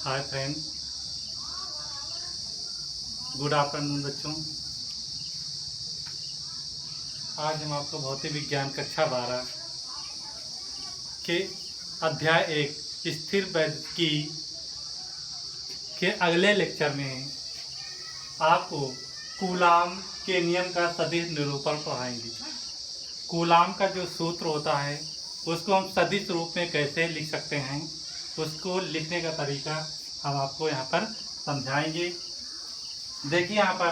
Hi friend, good afternoon बच्चों। आज हम आपको भौतिक विज्ञान कक्षा 12 के अध्याय 1 स्थिर वैद्युतिकी के अगले लेक्चर में आपको कूलाम के नियम का सदिश निरूपण पढ़ाएंगे। कूलाम का जो सूत्र होता है उसको हम सदिश रूप में कैसे लिख सकते हैं, उसको लिखने का तरीका हम आपको यहाँ पर समझाएंगे। देखिए यहाँ पर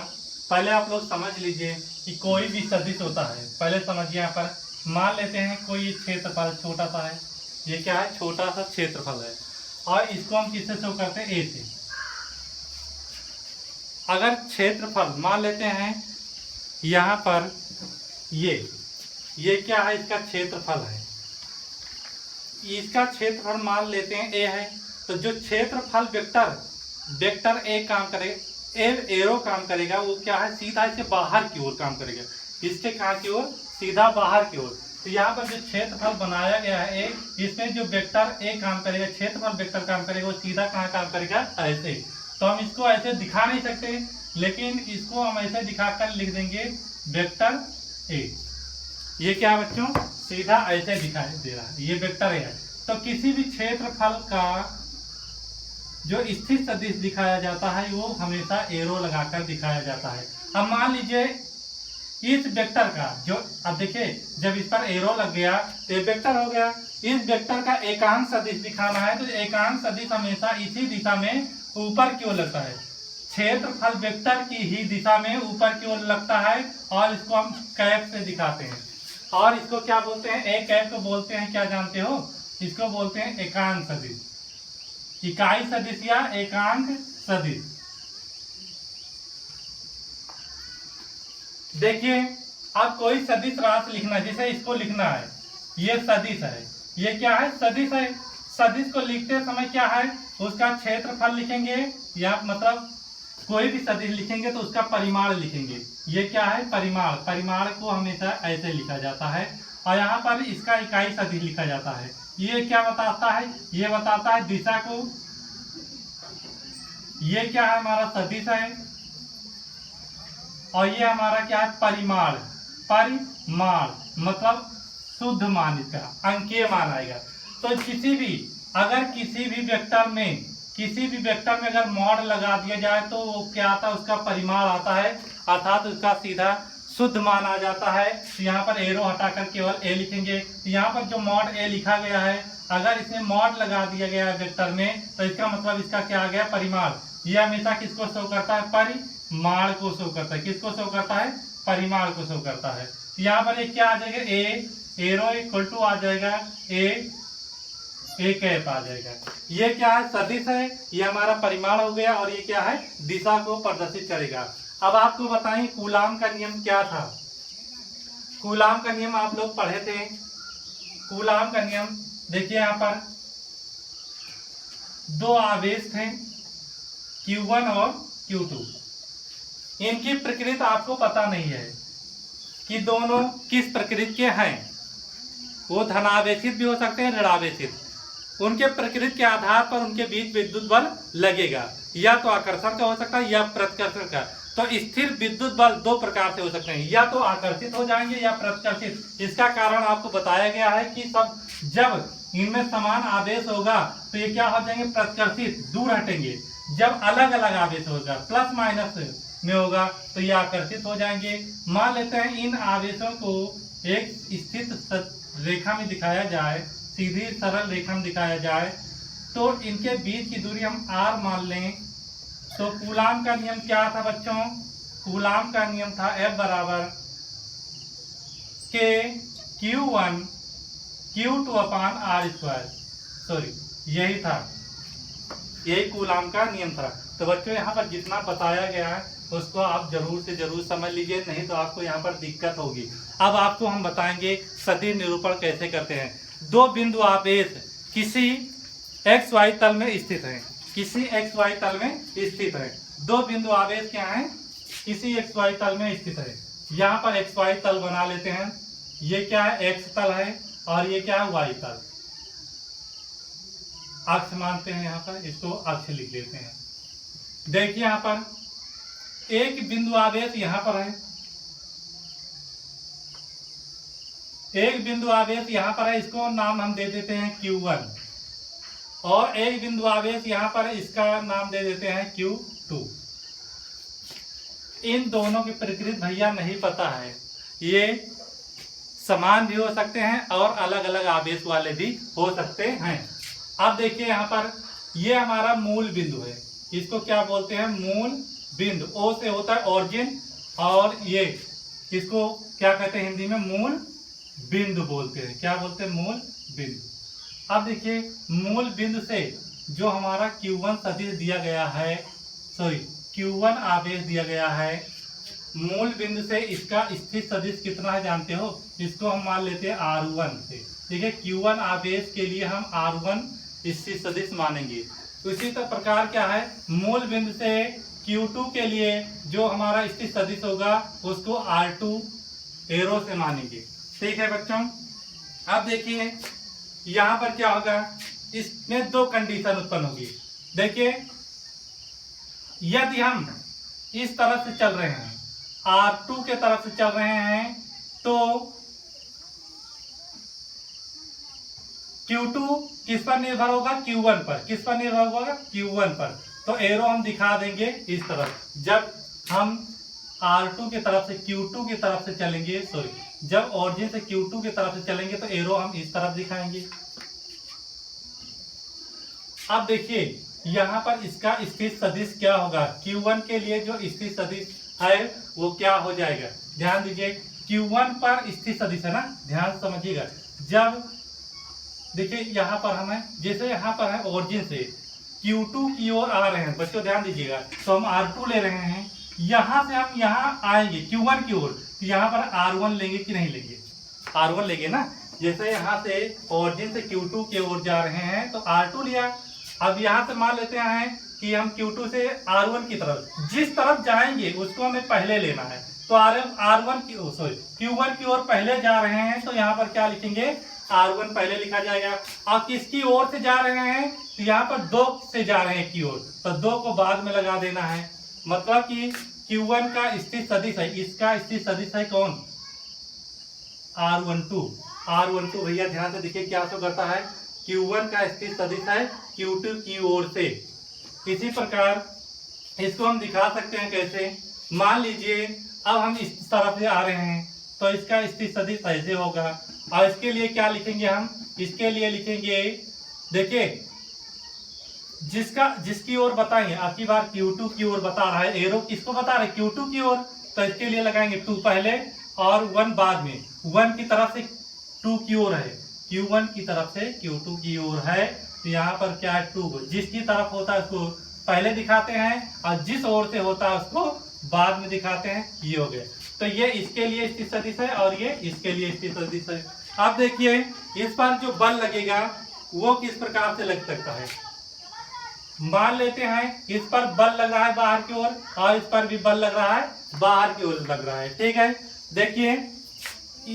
पहले आप लोग समझ लीजिए कि कोई भी सदिश होता है। पहले समझिए, यहाँ पर मान लेते हैं कोई क्षेत्रफल छोटा सा है। ये क्या है? छोटा सा क्षेत्रफल है और इसको हम किससे शो करते हैं? ए से। अगर क्षेत्रफल मान लेते हैं यहाँ पर ये क्या है? इसका क्षेत्रफल है। इसका क्षेत्रफल मान लेते हैं ए है, तो जो क्षेत्रफल वेक्टर ए काम करेगा, एरो काम करेगा, वो क्या है? सीधा इसके बाहर की ओर काम करेगा। इसके कहाँ की ओर? सीधा बाहर की ओर। तो यहाँ पर जो क्षेत्रफल बनाया गया है ए, इसमें जो वेक्टर ए काम करेगा, क्षेत्रफल वेक्टर काम करेगा, वो सीधा कहाँ काम करेगा? ऐसे। तो हम इसको ऐसे दिखा नहीं सकते, लेकिन इसको हम ऐसे दिखाकर लिख देंगे वेक्टर ए। ये क्या बच्चों? सीधा ऐसे दिखाई दे रहा है, ये वेक्टर ए है। तो किसी भी क्षेत्रफल का जो स्थिर सदिश दिखाया जाता है वो हमेशा एरो लगाकर दिखाया जाता है। अब मान लीजिए इस वेक्टर का जो, अब देखिए जब इस पर एरो लग गया तो ये वेक्टर हो गया। इस वेक्टर का एकांक सदिश दिखाना है तो एकांक सदिश हमेशा इसी दिशा में ऊपर की ओर लगता है। क्षेत्रफल वेक्टर की ही दिशा में ऊपर की ओर लगता है और इसको हम कैप से दिखाते हैं। और इसको क्या बोलते हैं? ए कैप को बोलते हैं, क्या जानते हो? इसको बोलते हैं एकांक सदिश, इकाई सदिश या एकांक सदिश। देखिए अब कोई सदिश राशि लिखना है, जैसे इसको लिखना है, ये सदिश है, ये क्या है? सदिश है। सदिश को लिखते समय क्या है? उसका क्षेत्रफल लिखेंगे, या मतलब कोई भी सदिश लिखेंगे तो उसका परिमाण लिखेंगे। ये क्या है? परिमाण। परिमाण को हमेशा ऐसे लिखा जाता है। और यहाँ पर इसका इकाई सदिश लिखा जाता है। ये क्या बताता है? ये बताता है दिशा को। ये क्या है? हमारा सदिश है। और ये हमारा क्या है? परिमाण। परिमाण मतलब शुद्ध मान, इसका अंकीय मान आएगा। तो किसी भी वेक्टर में अगर मॉड लगा दिया जाए तो वो क्या आता है? उसका परिमाण आता है, अर्थात उसका सीधा शुद्ध मान आ जाता है। तो यहाँ पर एरो हटाकर केवल ए लिखेंगे। तो यहाँ पर जो मॉड ए लिखा गया है, अगर इसमें मॉड लगा दिया गया है वेक्टर में, तो इसका मतलब इसका क्या आ गया? परिमाण। ये हमेशा किसको शो करता है? परिमाण को शो करता है। किसको शो करता है? परिमाण को शो करता है। यहाँ पर एक क्या आ जाएगा? ए एरो इक्वल टू आ जाएगा ए कैप आ जाएगा। ये क्या है? सदिश है, ये हमारा परिमाण हो गया। और ये क्या है? दिशा को प्रदर्शित करेगा। अब आपको बताएं कूलाम का नियम क्या था। कूलाम का नियम आप लोग पढ़े थे। कूलाम का नियम देखिए, यहाँ पर दो आवेश थे, Q1 और Q2। इनकी प्रकृति आपको पता नहीं है कि दोनों किस प्रकृति के हैं। वो धनावेशित भी हो सकते हैं, ऋणावेशित। उनके प्रकृति के आधार पर उनके बीच विद्युत बल लगेगा, या तो आकर्षण का हो सकता है या प्रतिकर्षण का। तो स्थिर विद्युत बल दो प्रकार से हो सकते हैं, या तो आकर्षित हो जाएंगे या प्रतिकर्षित। इसका कारण आपको बताया गया है कि सब जब इनमें समान आवेश होगा तो ये क्या हो जाएंगे? प्रतिकर्षित, दूर हटेंगे। जब अलग अलग आवेश होगा, प्लस माइनस में होगा, तो ये आकर्षित हो जाएंगे। मान लेते हैं इन आवेशों को एक स्थित रेखा में दिखाया जाए, सीधी सरल रेखा में दिखाया जाए, तो इनके बीच की दूरी हम r मान लें। तो कूलाम का नियम क्या था बच्चों? कूलाम का नियम था F बराबर K Q1 Q2 अपान R स्क्वायर। सॉरी, यही था, यही कूलाम का नियम था। तो बच्चों यहाँ पर जितना बताया गया है उसको आप जरूर से जरूर समझ लीजिए, नहीं तो आपको यहाँ पर दिक्कत होगी। अब आपको हम बताएंगे सदिश निरूपण कैसे करते हैं। दो बिंदु आवेश किसी XY तल में स्थित है, किसी XY तल में स्थित है। दो बिंदु आवेश क्या है? किसी XY तल में स्थित है। यहाँ पर XY तल बना लेते हैं। ये क्या है? X तल है और ये क्या है? Y तल। अक्ष मानते हैं, यहाँ पर इसको अक्ष लिख लेते हैं। देखिए यहाँ पर एक बिंदु आवेश यहाँ पर है, एक बिंदु आवेश यहाँ पर है, इसको नाम हम दे देते हैं Q1, और एक बिंदु आवेश यहाँ पर है, इसका नाम दे देते हैं Q2। इन दोनों की प्रकृति भैया नहीं पता है, ये समान भी हो सकते हैं और अलग अलग आवेश वाले भी हो सकते हैं। अब देखिए यहाँ पर ये हमारा मूल बिंदु है, इसको क्या बोलते हैं, मूल बिंदु। ओ से होता है ओरिजिन, और ये इसको क्या कहते हैं हिंदी में, मूल बिंदु बोलते हैं। क्या बोलते हैं, मूल बिंदु। अब देखिए मूल बिंदु से जो हमारा Q1 सदिश दिया गया है, Q1 आवेश दिया गया है, मूल बिंदु से इसका स्थित सदिश कितना है जानते हो, इसको हम मान लेते हैं R1 से। ठीक है, Q1 आवेश के लिए हम R1 स्थित सदिश मानेंगे। तो इसी प्रकार क्या है, मूल बिंदु से Q2 के लिए जो हमारा स्थित सदिश होगा उसको R2 एरो से मानेंगे। ठीक है बच्चों, अब देखिए यहाँ पर क्या होगा, इसमें दो कंडीशन उत्पन्न होगी। देखिए यदि हम इस तरफ से चल रहे हैं, R2 के तरफ से चल रहे हैं, तो Q2 किस पर निर्भर होगा, Q1 पर। किस पर निर्भर होगा, Q1 पर। तो एरो हम दिखा देंगे इस तरफ। जब हम R2 की तरफ से Q2 की तरफ से चलेंगे, जब ओरिजिन से Q2 की तरफ से चलेंगे तो एरो हम इस तरफ दिखाएंगे। अब देखिए यहाँ पर इसका स्थित सदिश क्या होगा, Q1 के लिए जो स्थित सदिश है वो क्या हो जाएगा, ध्यान दीजिए। Q1 पर स्थित सदिश है ना, ध्यान समझिएगा। जब देखिए यहाँ पर हमें, जैसे यहाँ पर है ओरिजिन से Q2 की ओर आ रहे हैं बच्चों, ध्यान दीजिएगा। तो हम R2 ले रहे हैं, यहाँ से हम यहाँ आएंगे Q1 की ओर, तो यहाँ पर R1 लेंगे कि नहीं लेंगे, R1 लेंगे ना। जैसे यहाँ से ओरिजिन से Q2 की ओर जा रहे हैं तो R2 लिया। अब यहाँ से मान लेते हैं कि हम Q2 से R1 की तरफ, जिस तरफ जाएंगे उसको हमें पहले लेना है। तो R1 की Q1 की ओर पहले जा रहे हैं, तो यहाँ पर क्या लिखेंगे, R1 पहले लिखा जाएगा। और किसकी ओर से जा रहे हैं, तो यहाँ पर 2 से जा रहे हैं की ओर, तो 2 को बाद में लगा देना है। मतलब कि Q1 का स्थित सदिश है, इसका स्थित सदिश है कौन, R12 भैया ध्यान से देखिए क्या शो करता है, Q1 का स्थित सदिश है Q2 की ओर से। इसी प्रकार इसको हम दिखा सकते हैं कैसे, मान लीजिए अब हम इस तरफ से आ रहे हैं तो इसका स्थित सदिश ऐसे होगा। और इसके लिए क्या लिखेंगे हम, इसके लिए लिखेंगे, देखिए जिसकी ओर बताएंगे, आपकी बार Q2 की ओर बता रहा है, एरो किसको बता रहे, Q2 की ओर, तो इसके लिए लगाएंगे 2 पहले और 1 बाद में। 1 की तरफ से 2 की ओर है, Q1 की तरफ से Q2 की ओर है, तो यहाँ पर क्या है 2, जिसकी तरफ होता है उसको पहले दिखाते हैं और जिस ओर से होता है उसको बाद में दिखाते हैं। ये हो गए, तो ये इसके लिए स्थित सदिश है और ये इसके लिए स्थित सदिश है। अब देखिए इस पर जो बल लगेगा वो किस प्रकार से लग सकता है, मान लेते हैं इस पर बल लग रहा है बाहर की ओर और इस पर भी बल लग रहा है बाहर की ओर लग रहा है। ठीक है, देखिए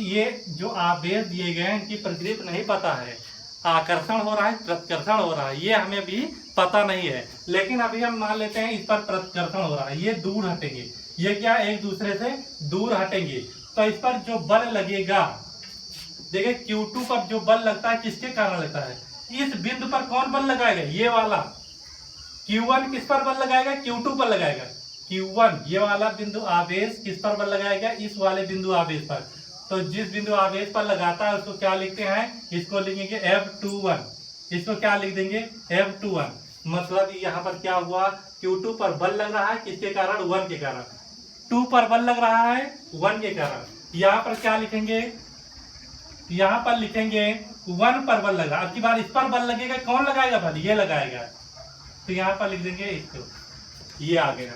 ये जो आवेश दिए गए हैं इनकी प्रकृति नहीं पता है, आकर्षण हो रहा है, प्रतिकर्षण हो रहा है, ये हमें भी पता नहीं है। लेकिन अभी हम मान लेते हैं इस पर प्रतिकर्षण हो रहा है, ये दूर हटेंगे, ये क्या एक दूसरे से दूर हटेंगे, तो इस पर जो बल लगेगा, देखिए Q2 पर जो बल लगता है किसके कारण लगता है, इस बिंदु पर कौन बल लगाएगा, ये वाला Q1 किस पर बल लगाएगा, Q2 पर लगाएगा। Q1 ये वाला बिंदु आवेश किस पर बल लगाएगा, इस वाले बिंदु आवेश पर। तो जिस बिंदु आवेश पर लगाता है उसको क्या लिखते हैं, इसको लिखेंगे F21, इसको क्या लिख देंगे F21। मतलब यहाँ पर क्या हुआ, Q2 पर बल लग रहा है किसके कारण, 1 के कारण, 2 पर बल लग रहा है 1 के कारण। यहाँ पर क्या लिखेंगे, यहाँ पर लिखेंगे 1 पर बल लगा। अब की बार इस पर बल लगेगा, कौन लगाएगा बल, ये लगाएगा, तो यहाँ पर लिख देंगे इसको, ये आ गया।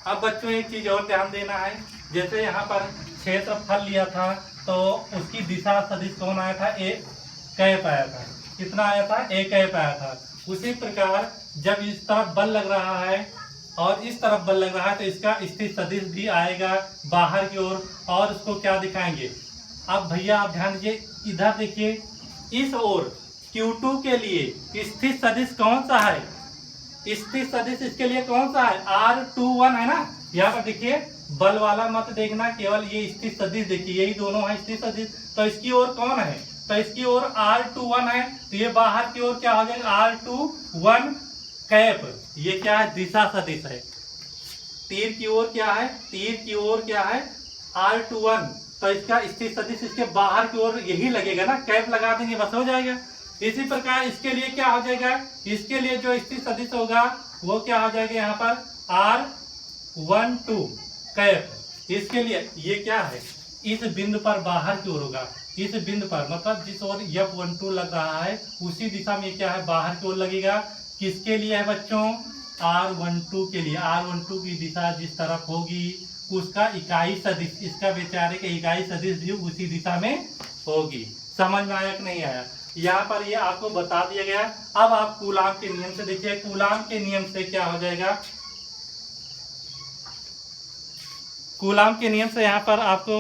अब बच्चों एक चीज और ध्यान देना है, जैसे यहाँ पर क्षेत्रफल लिया था तो उसकी दिशा सदिश कौन आया था, एक कैप आया था, कितना आया था, एक कैप आया था। उसी प्रकार जब इस तरफ बल लग रहा है और इस तरफ बल लग रहा है तो इसका स्थित सदिश भी आएगा बाहर की ओर, और उसको क्या दिखाएंगे। अब भैया आप ध्यान दीजिए, इधर देखिए इस ओर Q2 के लिए स्थिर सदिश कौन सा है? स्थिर सदिश इसके लिए कौन सा है? R21 है ना। यहाँ पर देखिए बल वाला मत देखना, केवल ये स्थिर सदिश देखिए, यही दोनों है स्थिर सदिश। तो इसकी ओर कौन है? तो इसकी ओर R21 है, तो ये बाहर की ओर क्या हो जाएगा? R21 cap. ये क्या है? दिशा सदिश है। तीर की ओर क्या है? तीर की ओर क्या है? R21। तो इसका स्थिर सदिश इसके बाहर की ओर यही लगेगा ना, कैप लगा देंगे बस हो जाएगा। इसी प्रकार इसके लिए क्या हो जाएगा? इसके लिए जो स्थिर सदिश होगा वो क्या हो जाएगा? यहाँ पर R12 कैप। इसके लिए ये क्या है? इस बिंदु पर बाहर की ओर होगा, इस बिंदु पर, मतलब जिस ओर F12 लग रहा है उसी दिशा में क्या है? बाहर की ओर लगेगा। किसके लिए है बच्चों? R12 के लिए। R12 की दिशा जिस तरफ होगी उसका इकाई सदिश, इसका बेचारे के इकाई सदिश भी उसी दिशा में होगी। समझ में आया कि नहीं आया? यहाँ पर ये आपको बता दिया गया। अब आप कूलाम के नियम से देखिए, कूलाम के नियम से क्या हो जाएगा? कूलाम के नियम से यहाँ पर आपको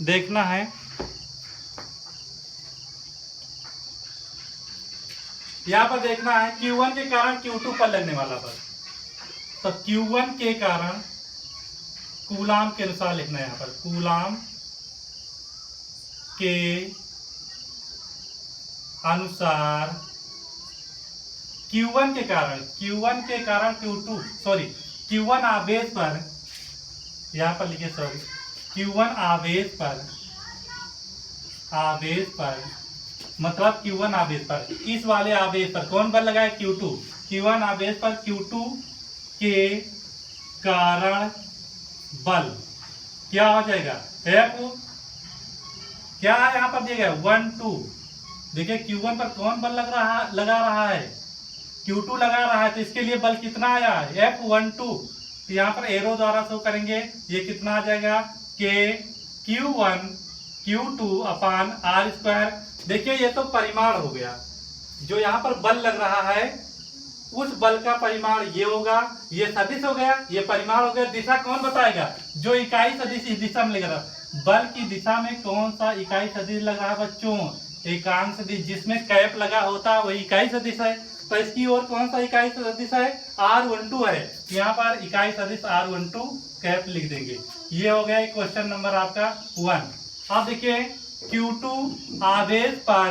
देखना है, यहाँ पर देखना है Q1 के कारण Q2 पर लगने वाला बल। तो Q1 के कारण कूलाम के अनुसार लिखना है, यहाँ पर कूलाम के अनुसार Q1 के कारण Q2 सॉरी Q1 आवेश पर, यहाँ पर लिखिए सॉरी Q1 आवेश पर मतलब Q1 आवेश पर, इस वाले आवेश पर कौन बल लगाए? Q2। Q1 आवेश पर Q2 के कारण बल क्या हो जाएगा? F क्या है यहाँ पर दिया गया? 1 2। देखिए Q1 पर कौन बल लगा रहा है? Q2 लगा रहा है, तो इसके लिए बल कितना आया? F12। तो यहाँ पर एरो द्वारा शो करेंगे, ये कितना आ जाएगा? K Q1 Q2 अपान R²। देखिए ये तो परिमाण हो गया, जो यहाँ पर बल लग रहा है उस बल का परिमाण ये होगा, ये सदिश हो गया, ये परिमाण हो गया। दिशा कौन बताएगा? जो इकाई सदिश इस दिशा में लग रहा है। बल की दिशा में कौन सा इकाई सदिश लग रहा है बच्चों? एकांक सदिश, जिसमें कैप लगा होता है वही इकाई सदिश है। तो इसकी ओर कौन सा इकाई सदिश है? R12 है। यहाँ पर इकाई सदिश R12 कैप लिख देंगे। ये हो गया क्वेश्चन नंबर आपका 1। अब देखिए Q2 आवेश पर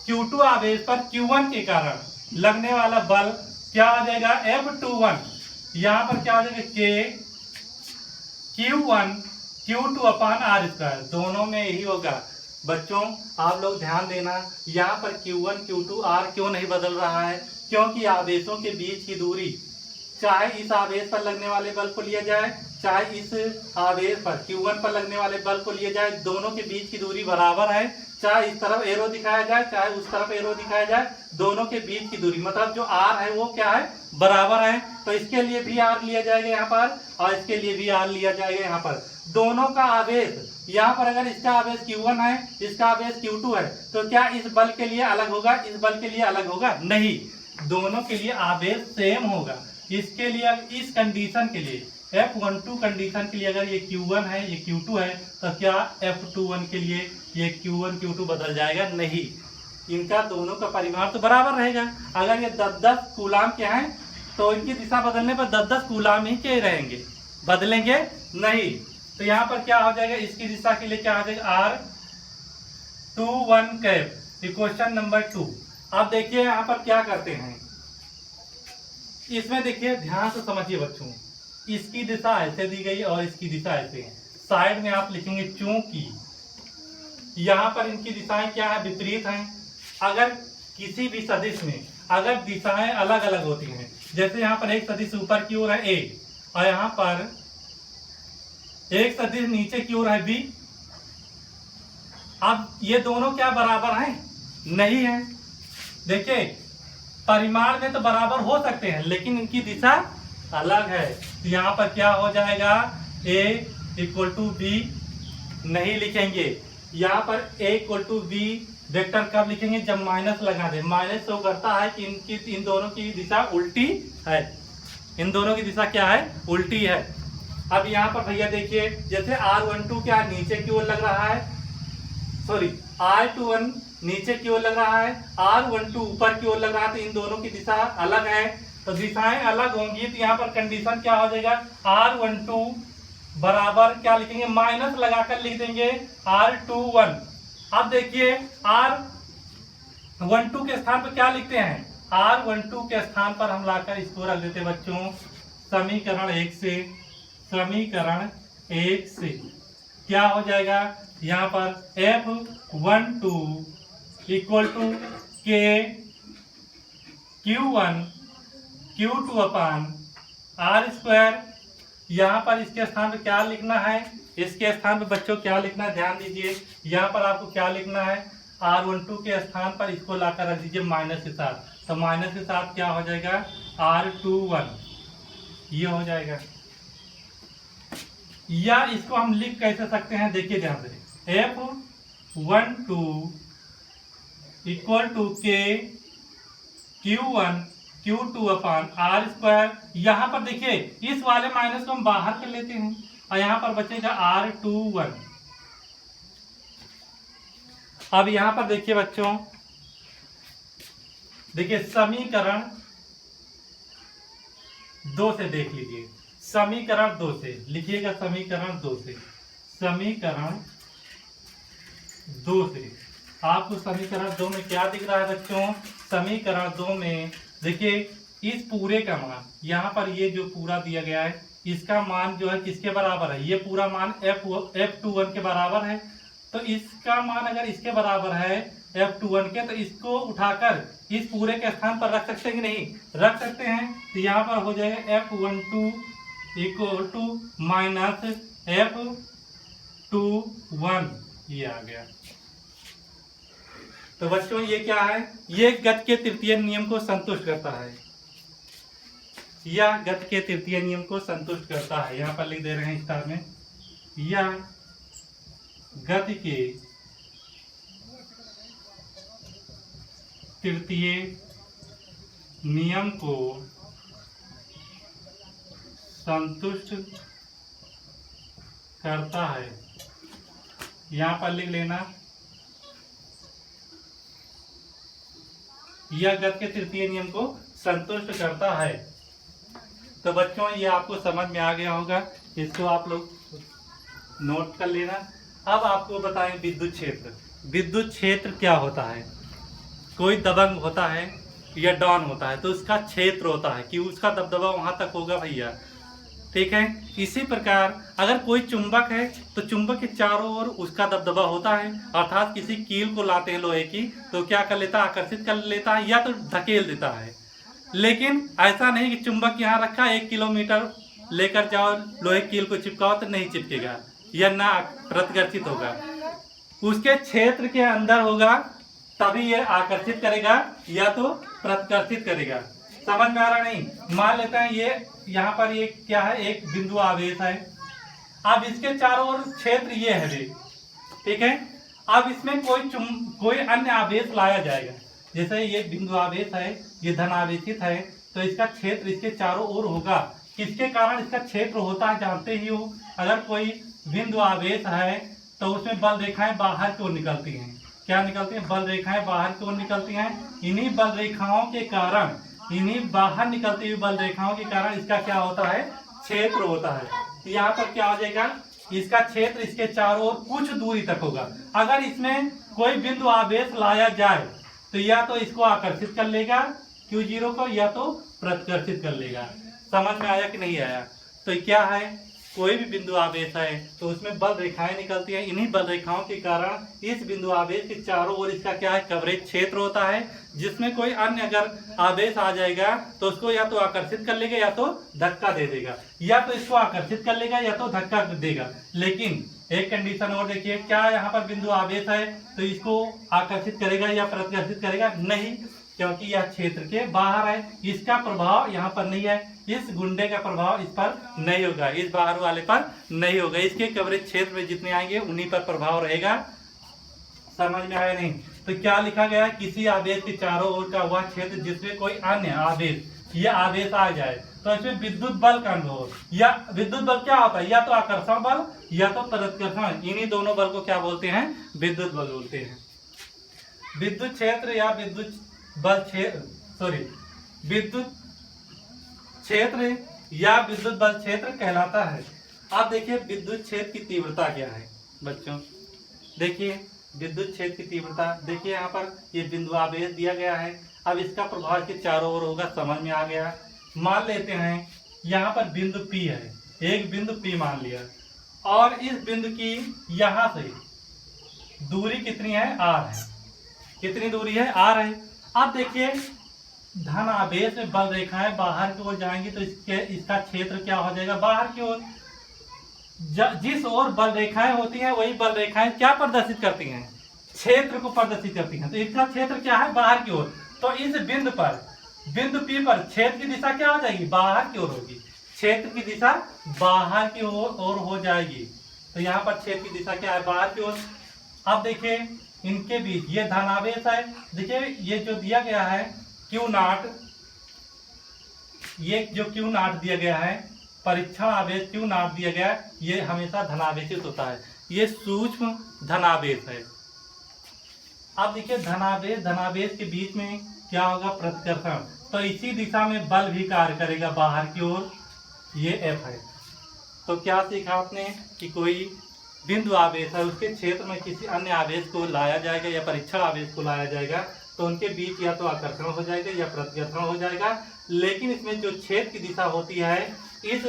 Q1 के कारण लगने वाला बल क्या आ जाएगा? F21। यहाँ पर क्या आ जाएगा? K Q1 Q2 अपान R²। दोनों में यही होगा बच्चों। आप लोग ध्यान देना, यहाँ पर Q1 Q2 R क्यों नहीं बदल रहा है? क्योंकि आवेशों के बीच की दूरी, चाहे इस आवेश पर लगने वाले बल को लिया जाए, चाहे इस आवेश पर Q1 पर लगने वाले बल को लिया जाए, दोनों के बीच की दूरी बराबर है। चाहे इस तरफ एरो दिखाया जाए, चाहे उस तरफ एरो दिखाया जाए, दोनों के बीच की दूरी मतलब जो R है वो क्या है? बराबर है। तो इसके लिए भी R लिया जाएगा यहाँ पर, और इसके लिए भी R लिया जाएगा यहाँ पर। दोनों का आवेश, यहाँ पर अगर इसका आवेश Q1 है, इसका आवेश Q2 है, तो क्या इस बल के लिए अलग होगा, इस बल के लिए अलग होगा? नहीं, दोनों के लिए आवेश सेम होगा। इसके लिए इस कंडीशन के लिए F12 कंडीशन के लिए अगर ये Q1 है, ये Q2 है, तो क्या F21 के लिए ये Q1 Q2 बदल जाएगा? नहीं, इनका दोनों का परिमाण तो बराबर रहेगा। अगर ये 10-10 कूलाम के हैं तो इनकी दिशा बदलने पर 10-10 कूलाम ही के रहेंगे, बदलेंगे नहीं। तो यहाँ पर क्या हो जाएगा? इसकी दिशा के लिए क्या हो जाएगा? R21 cap. Question number 2। अब देखिए यहाँ पर क्या करते हैं, इसमें देखिए ध्यान से समझिए बच्चों। इसकी दिशा ऐसे दी गई और इसकी दिशा ऐसे है। साइड में आप लिखेंगे चूंकि यहाँ पर इनकी दिशाएं क्या है? विपरीत हैं। अगर किसी भी सदिश में अगर दिशाएं अलग अलग होती हैं, जैसे यहाँ पर एक सदिश ऊपर की ओर है A और यहाँ पर एक सदिश नीचे की ओर है B, अब ये दोनों क्या बराबर हैं? नहीं है। देखिए परिमाण में तो बराबर हो सकते हैं, लेकिन इनकी दिशा अलग है। तो यहाँ पर क्या हो जाएगा? A = B नहीं लिखेंगे। यहाँ पर A = B वेक्टर कब लिखेंगे? जब माइनस लगा दे। माइनस शो करता है कि इन दोनों की दिशा उल्टी है। इन दोनों की दिशा क्या है? उल्टी है। अब यहाँ पर भैया देखिए, जैसे R12 क्या नीचे की ओर लग रहा है, सॉरी R21 नीचे की ओर लग रहा है, R12 ऊपर की ओर लग रहा है, तो इन दोनों की दिशा अलग है। तो दिशाएं अलग होंगी तो यहाँ पर कंडीशन क्या हो जाएगा, R12 बराबर क्या लिखेंगे, माइनस लगाकर लिख देंगे R21। अब देखिए R12 के स्थान पर क्या लिखते हैं, R12 के स्थान पर हम लाकर इसको रख देते बच्चों समीकरण 1 से। समीकरण 1 से क्या हो जाएगा, यहाँ पर F12 इक्वल टू के Q1 Q2 अपान R स्क्वायर। यहाँ पर इसके स्थान पर क्या लिखना है, इसके स्थान पर बच्चों क्या लिखना है, ध्यान दीजिए। यहाँ पर आपको क्या लिखना है, R12 के स्थान पर इसको लाकर रख दीजिए माइनस के साथ, तो माइनस के साथ क्या हो जाएगा R21, ये हो जाएगा। या इसको हम लिख कैसे सकते हैं, देखिए ध्यान से, F12 इक्वल टू के Q1 Q2 अपान R स्क्वायर। यहाँ पर देखिए इस वाले माइनस को हम बाहर कर लेते हैं और यहाँ पर बचेगा R21। अब यहाँ पर देखिए बच्चों, देखिए समीकरण 2 से देख लीजिए, समीकरण 2 से लिखिएगा, समीकरण 2 से, समीकरण 2 से आपको समीकरण 2 में क्या दिख रहा है बच्चों, समीकरण 2 में देखिए इस पूरे का मान, यहाँ पर ये जो पूरा दिया गया है इसका मान जो है किसके बराबर है, ये पूरा मान F21 के बराबर है। तो इसका मान अगर इसके बराबर है F21 के, तो इसको उठाकर इस पूरे के स्थान पर रख सकते हैं कि नहीं, रख सकते हैं। तो यहाँ पर हो जाएगा F12 equal to minus F21, ये आ गया। तो बच्चों ये क्या है, ये गति के तृतीय नियम को संतुष्ट करता है, यह गति के तृतीय नियम को संतुष्ट करता है। यहाँ पर लिख दे रहे हैं स्टार में, यह गति के तृतीय नियम को संतुष्ट करता है। यहाँ पर लिख लेना, यह गति के तृतीय नियम को संतुष्ट करता है। तो बच्चों ये आपको समझ में आ गया होगा, इसको आप लोग नोट कर लेना। अब आपको बताएं विद्युत क्षेत्र। विद्युत क्षेत्र क्या होता है, कोई दबंग होता है या डॉन होता है तो उसका क्षेत्र होता है कि उसका दबदबा वहां तक होगा भैया, ठीक है। इसी प्रकार अगर कोई चुंबक है तो चुंबक के चारों ओर उसका दबदबा होता है, अर्थात किसी कील को लाते हैं लोहे की तो क्या कर लेता है, आकर्षित कर लेता है या तो धकेल देता है। लेकिन ऐसा नहीं कि चुंबक यहाँ रखा 1 किलोमीटर लेकर जाओ लोहे कील को चिपकाओ तो नहीं चिपकेगा या ना प्रतिकर्षित होगा, उसके क्षेत्र के अंदर होगा तभी ये आकर्षित करेगा या तो प्रतिकर्षित करेगा। समझ में आ रहा नहीं, मान लेते हैं ये यहाँ पर ये क्या है, एक बिंदु आवेश है। अब इसके चारों ओर क्षेत्र ये है रे, ठीक है। अब इसमें कोई अन्य आवेश लाया जाएगा, जैसे ये बिंदु आवेश है, ये धन आवेशित है, तो इसका क्षेत्र इसके चारों ओर होगा। किसके कारण इसका क्षेत्र होता है जानते ही हो, अगर कोई बिंदु आवेश है तो उसमें बल रेखाएं बाहर की ओर निकलती हैं। क्या निकलती हैं, बल रेखाएं बाहर की ओर निकलती हैं। इन्हीं बल रेखाओं के कारण, इन्हीं बाहर निकलती हुई बल रेखाओं के कारण इसका क्या होता है, क्षेत्र होता है। तो यहाँ पर क्या हो जाएगा, इसका क्षेत्र इसके चारों ओर कुछ दूरी तक होगा। अगर इसमें कोई बिंदु आवेश लाया जाए तो या तो इसको आकर्षित कर लेगा Q0 को या तो प्रतिकर्षित कर लेगा। समझ में आया कि नहीं आया। तो क्या है, कोई भी बिंदु आवेश है तो उसमें बल रेखाएं निकलती हैं, इन्हीं बल रेखाओं के कारण इस बिंदु आवेश के चारों ओर इसका क्या है, कवरेज क्षेत्र होता है, जिसमें कोई अन्य अगर आवेश आ जाएगा तो उसको या तो आकर्षित कर लेगा या तो धक्का दे देगा, या तो इसको आकर्षित कर लेगा या तो धक्का देगा। लेकिन एक कंडीशन और देखिए, क्या यहाँ पर बिंदु आवेश है तो इसको आकर्षित करेगा या प्रतिकर्षित करेगा, नहीं, क्योंकि यह क्षेत्र के बाहर है, इसका प्रभाव यहाँ पर नहीं है, इस गुंडे का प्रभाव इस पर नहीं होगा, इस बाहर वाले पर नहीं होगा, इसके कवरेज क्षेत्र में जितने आएंगे उन्हीं पर प्रभाव रहेगा। समझ में आया नहीं। तो क्या लिखा गया है, किसी आवेश के चारों ओर का वह क्षेत्र जिसमें कोई अन्य आवेश या आवेश आ जाए तो इसमें विद्युत बल का अनुभव, या विद्युत बल क्या होता है, या तो आकर्षण बल या तो प्रतिकर्षण, इन्हीं दोनों बल को क्या बोलते हैं, विद्युत बल बोलते हैं। विद्युत क्षेत्र या विद्युत बल क्षेत्र, सॉरी, विद्युत क्षेत्र या विद्युत बल क्षेत्र कहलाता है। अब देखिए विद्युत क्षेत्र की तीव्रता क्या है बच्चों। देखिए विद्युत क्षेत्र की तीव्रता, देखिए यहाँ पर ये बिंदु आवेश दिया गया है। अब इसका प्रभाव के चारों ओर होगा, समझ में आ गया। मान लेते हैं यहाँ पर बिंदु P है, एक बिंदु P मान लिया, और इस बिंदु की यहाँ से दूरी कितनी है, R है। कितनी दूरी है, R है। अब देखिए धन आवेश में बल रेखाएं बाहर की ओर जाएंगी तो इसका क्षेत्र क्या हो जाएगा, बाहर की ओर। जिस ओर बल रेखाएं होती हैं वही बल रेखाएं क्या प्रदर्शित करती हैं, क्षेत्र को प्रदर्शित करती हैं। तो इसका क्षेत्र क्या है, बाहर की ओर। तो इस बिंदु पर, बिंदु P पर क्षेत्र की दिशा क्या हो जाएगी, बाहर की ओर होगी। क्षेत्र की दिशा बाहर की ओर हो जाएगी। तो यहाँ पर क्षेत्र की दिशा क्या है, बाहर की ओर। अब देखिए इनके बीच ये धनावेश है। देखिए ये जो दिया गया है Q0, ये जो Q0 दिया गया है, परीक्षण आवेश Q0 दिया गया है, ये हमेशा धनावेशित होता है। ये सूक्ष्म धनावेश है। अब देखिए धनावेश धनावेश के बीच में क्या होगा, प्रतिकर्षण। तो इसी दिशा में बल भी कार्य करेगा बाहर की ओर, ये F है। तो क्या सीखा आपने कि कोई बिंदु आवेश है, उसके क्षेत्र में किसी अन्य आवेश को लाया जाएगा या परीक्षण आवेश को लाया जाएगा तो उनके बीच या तो आकर्षण हो जाएगा या प्रतिकर्षण हो जाएगा। लेकिन इसमें जो क्षेत्र की दिशा होती है इस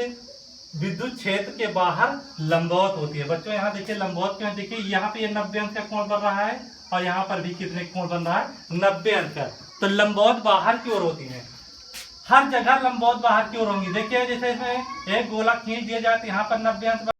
विद्युत क्षेत्र के बाहर लंबवत होती है। बच्चों यहाँ देखिए लंबवत क्यों, देखिए यहाँ पे ये 90 अंश का कोण बन रहा है और यहाँ पर भी कितने कोण बन रहा है, 90 अंश का। तो लंबवत बाहर की ओर होती है, हर जगह लंबवत बाहर की ओर होंगी। देखिए जैसे इसमें एक गोला खींच दिया जाए तो यहाँ पर 90 अंश